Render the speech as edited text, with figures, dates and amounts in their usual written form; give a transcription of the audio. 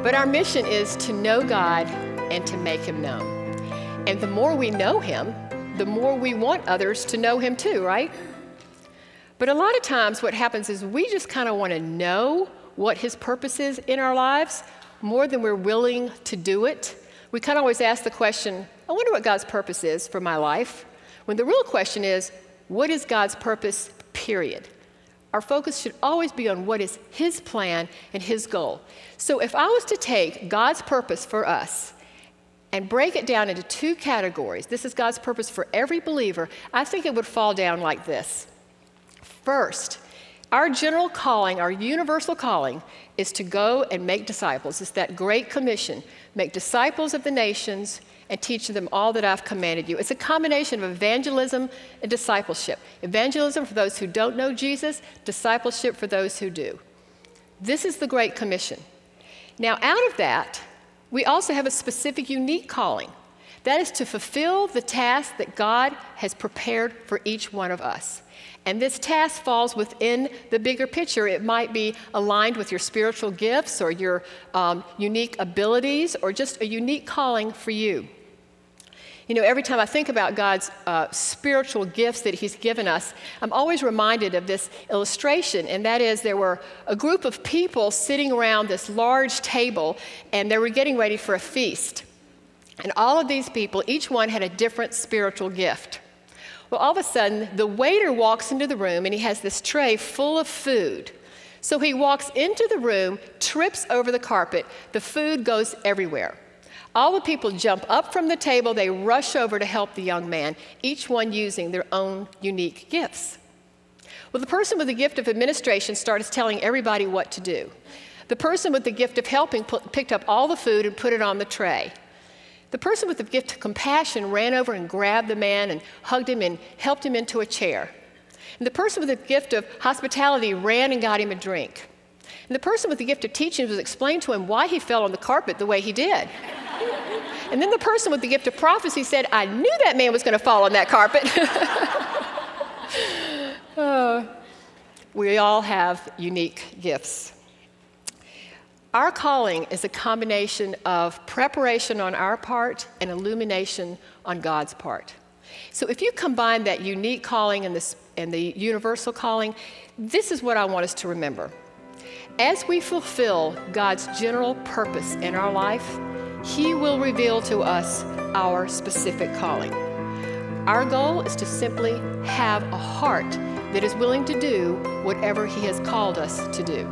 But our mission is to know God and to make Him known. And the more we know Him, the more we want others to know Him too, right? But a lot of times what happens is we just kind of want to know what His purpose is in our lives more than we're willing to do it. We kind of always ask the question, I wonder what God's purpose is for my life, when the real question is, what is God's purpose, period? Our focus should always be on what is His plan and His goal. So if I was to take God's purpose for us and break it down into two categories, this is God's purpose for every believer, I think it would fall down like this. First, our general calling, our universal calling, is to go and make disciples. It's that great commission. Make disciples of the nations and teach them all that I've commanded you. It's a combination of evangelism and discipleship. Evangelism for those who don't know Jesus, discipleship for those who do. This is the Great Commission. Now, out of that, we also have a specific, unique calling. That is to fulfill the task that God has prepared for each one of us. And this task falls within the bigger picture. It might be aligned with your spiritual gifts or your unique abilities or just a unique calling for you. You know, every time I think about God's spiritual gifts that He's given us, I'm always reminded of this illustration, and that is there were a group of people sitting around this large table, and they were getting ready for a feast. And all of these people, each one had a different spiritual gift. Well, all of a sudden, the waiter walks into the room, and he has this tray full of food. So he walks into the room, trips over the carpet, the food goes everywhere. All the people jump up from the table, they rush over to help the young man, each one using their own unique gifts. Well, the person with the gift of administration starts telling everybody what to do. The person with the gift of helping picked up all the food and put it on the tray. The person with the gift of compassion ran over and grabbed the man and hugged him and helped him into a chair. And the person with the gift of hospitality ran and got him a drink. And the person with the gift of teaching was explained to him why he fell on the carpet the way he did. And then the person with the gift of prophecy said, I knew that man was going to fall on that carpet. We all have unique gifts. Our calling is a combination of preparation on our part and illumination on God's part. So if you combine that unique calling and the universal calling, this is what I want us to remember. As we fulfill God's general purpose in our life, He will reveal to us our specific calling. Our goal is to simply have a heart that is willing to do whatever He has called us to do.